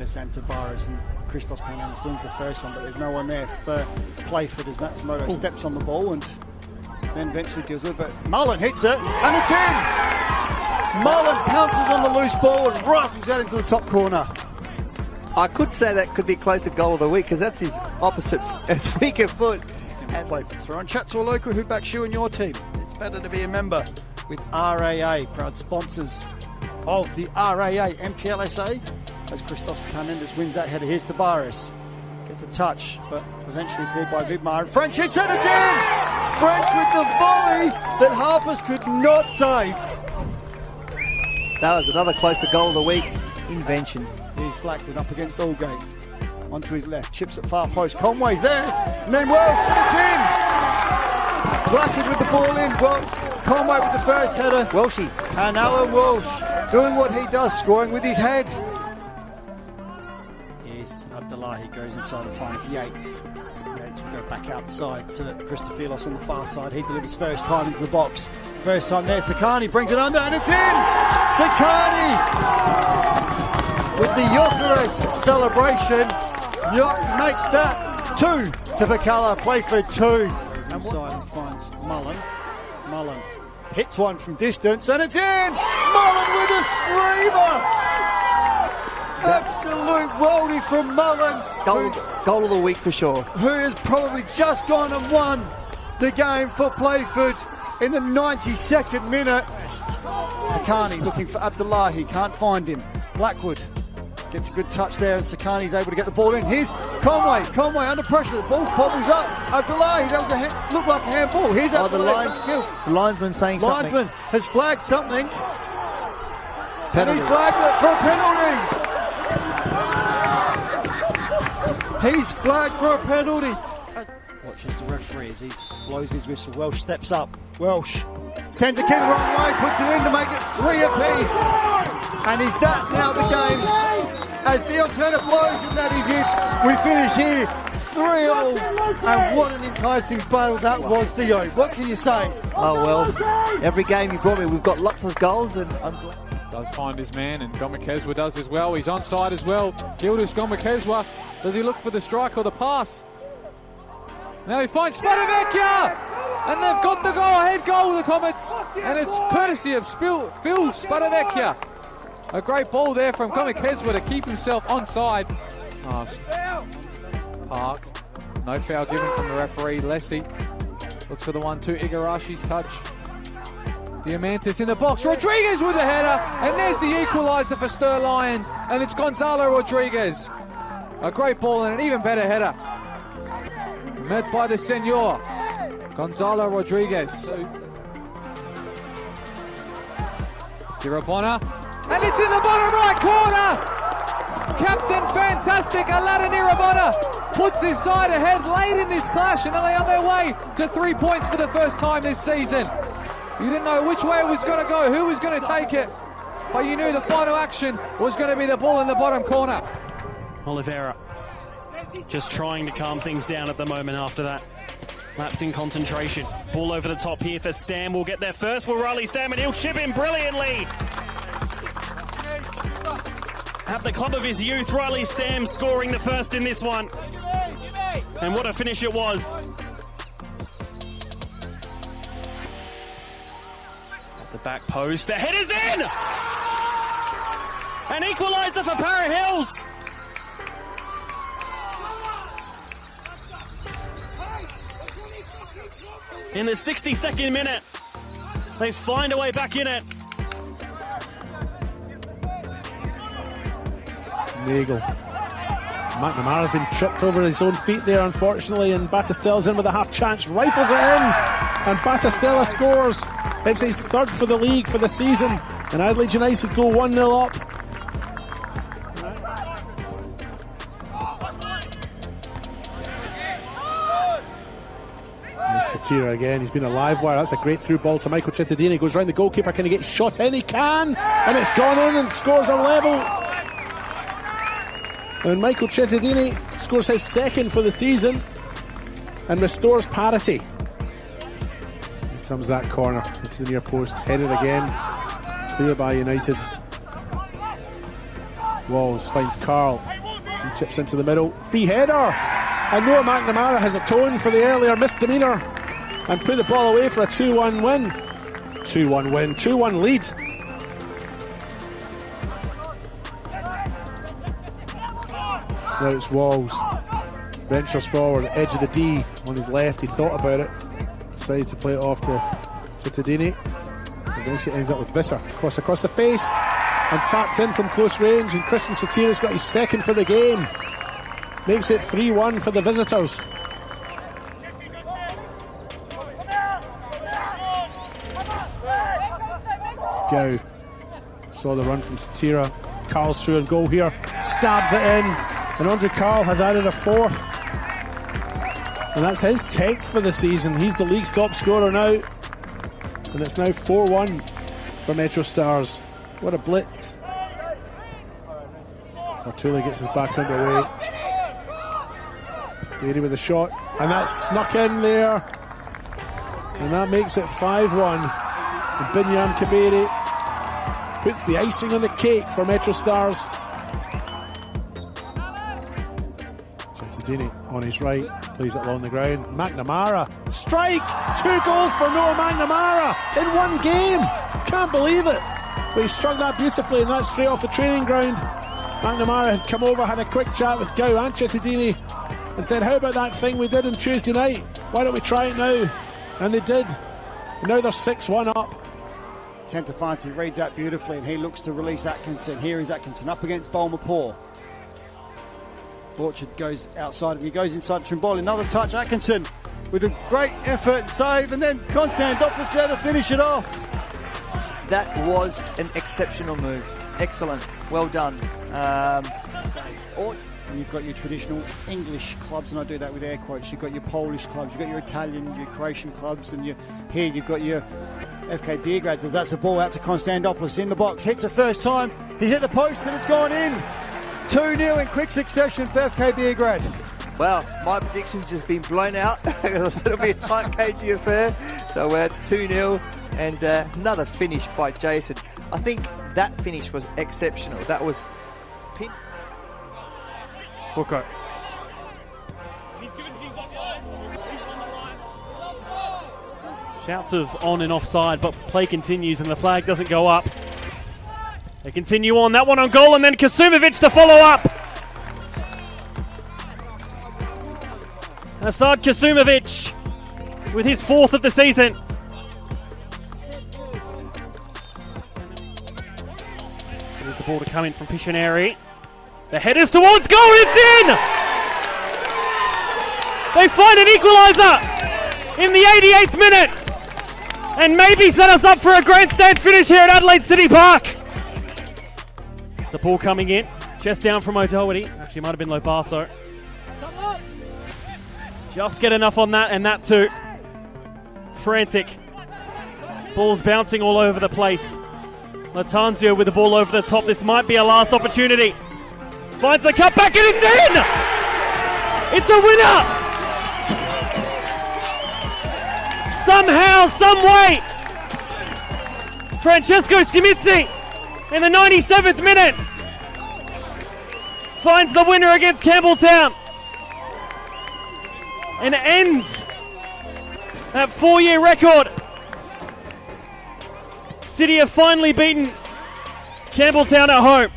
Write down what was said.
centre, Barres, and Christos Panennis wins the first one, but there's no one there for Playford as Matsumoto steps on the ball and then eventually deals with it. But Mullen hits it, and it's in! Mullen pounces on the loose ball and rifles out into the top corner. I could say that could be close to goal of the week because that's his opposite, his weaker foot. And Playford throw. And chat to a local who backs you and your team. It's better to be a member with RAA, proud sponsors of the RAA MPLSA. As Christos Panennis wins that header, here's to Barres. Gets a touch, but eventually cleared by Vidmar. And French hits it, it's in! French with the volley that Harpers could not save. That was another close to goal of the week's invention. Here's Blackwood up against Aldgate. On to his left, chips at far post. Conway's there, and then Welsh, and it's in! Blackwood with the ball in. Well, Conway with the first header. Welshie. And Alan Walsh doing what he does, scoring with his head. Here's Abdullahi, goes inside and finds Yates. Yates will go back outside to Christophilos on the far side. He delivers first time into the box. First time there, Sakani brings it under, and it's in! Sakani! With the Jokeres celebration, makes that 2 to Birkalla. Playford 2. Goes inside and finds Mullen. Mullen hits one from distance, and it's in! Mullen with a screamer! Absolute worldie from Mullen. Goal of the week for sure. Who has probably just gone and won the game for Playford in the 92nd minute. Sakani looking for Abdullahi, can't find him. Blackwood gets a good touch there, and Sakani's able to get the ball in. Here's Conway. Conway under pressure. The ball bobbles up. Abdullahi, that was looked like a handball. Here's Abdullahi. The linesman saying something. Linesman has flagged something. Penalty. And he's flagged it for a penalty. He's flagged for a penalty. Watches the referee as he blows his whistle. Welsh steps up. Welsh sends a kick the wrong way, puts it in to make it 3 apiece. And is that now the game? As Dion Turner blows and that is it. We finish here 3-3. And what an enticing battle that was, Theo. What can you say? Oh well, every game you brought me, we've got lots of goals, and I'm glad. Does find his man, and Gomakezwa does as well. He's onside as well. Gildas Gomakezwa. Does he look for the strike or the pass? Now he finds Spadavecchia! And they've got the go-ahead goal with the Comets. And it's courtesy of Phil Spadavecchia. A great ball there from Gomakezwa to keep himself onside. Park. No foul given from the referee. Lessie looks for the 1-2. Igarashi's touch. Diamantis in the box. Rodriguez with the header. And there's the equaliser for Sturt Lions. And it's Gonzalo Rodriguez. A great ball and an even better header. Met by the Senor. Gonzalo Rodriguez. Irabona. And it's in the bottom right corner. Captain Fantastic Aladdin Irabona puts his side ahead late in this clash, and are they on their way to 3 points for the first time this season. You didn't know which way it was going to go, who was going to take it, but you knew the final action was going to be the ball in the bottom corner. Oliveira just trying to calm things down at the moment after that lapse in concentration. Ball over the top here for Stam. Will get there first. Will Riley Stam, and he'll ship him brilliantly. At the club of his youth, Riley Stam scoring the first in this one. And what a finish it was. At the back post, the head is in! An equaliser for Para Hills. In the 62nd minute, they find a way back in it. Nagel. McNamara's been tripped over his own feet there, unfortunately, and Batistella's in with a half chance, rifles it in, and Batistella scores. It's his third for the league for the season, and Adelaide United go 1-0 up. Satira again, he's been a live wire. That's a great through ball to Michael Cittadini. Goes round the goalkeeper. Can he get shot in? He can, and it's gone in and scores a level. And Michael Cittadini scores his second for the season and restores parity. Here comes that corner into the near post, headed again, clear by United. Walls finds Carl. He chips into the middle. Free header. And Noah McNamara has atoned for the earlier misdemeanour and put the ball away for a 2-1 win. 2-1 win. 2-1 lead. Now it's Walls. Ventures forward, edge of the D on his left. He thought about it. Decided to play it off to Cittadini. And then she ends up with Visser. Cross across the face. And tapped in from close range. And Christian Satira's got his second for the game. Makes it 3-1 for the visitors. Go. Saw the run from Satira. Carl's through and goal here. Stabs it in. And Andre Carl has added a fourth. And that's his 10th for the season. He's the league's top scorer now. And it's now 4-1 for MetroStars. What a blitz. Fortuli gets his back underway. Beatty with a shot. And that's snuck in there. And that makes it 5-1. And Binyam Kabiri puts the icing on the cake for MetroStars. Cittadini on his right, plays it along the ground. McNamara, strike! 2 goals for Noah McNamara in one game. Can't believe it. But he struck that beautifully, and that's straight off the training ground. McNamara had come over, had a quick chat with Gow and Cittadini, and said, how about that thing we did on Tuesday night? Why don't we try it now? And they did. And now they're 6-1 up. Centofanti reads that beautifully, and he looks to release Atkinson. Here is Atkinson up against Balmapour. Orchard goes outside and he goes inside Trimble. Another touch, Atkinson with a great effort and save, and then Constantopoulos to finish it off. That was an exceptional move. Excellent. Well done. And you've got your traditional English clubs, and I do that with air quotes. You've got your Polish clubs, you've got your Italian, your Croatian clubs, and here you've got your FK Beograd. So that's a ball out to Constantopoulos in the box. Hits it first time. He's hit the post and it's gone in. 2-0 in quick succession for FK Beograd. Well, my prediction's just been blown out. It'll be a tight, cagey affair. So it's 2-0 and another finish by Jason. I think that finish was exceptional. That was pin. Booker. Shouts of on and offside, but play continues and the flag doesn't go up. They continue on, that one on goal, and then Kasumovic to follow up. Asad Kasumovic with his 4th of the season. There's the ball to come in from Pictionary. The header's towards goal, it's in! They find an equaliser in the 88th minute and maybe set us up for a grandstand finish here at Adelaide City Park. It's a ball coming in, chest down from O'Doherty. Actually, might have been Lobaso. Just get enough on that, and that too. Frantic. Ball's bouncing all over the place. Latanzio with the ball over the top. This might be a last opportunity. Finds the cutback, and it's in! It's a winner! Somehow, some way, Francesco Schimizzi in the 97th minute finds the winner against Campbelltown and ends that 4-year record. City have finally beaten Campbelltown at home.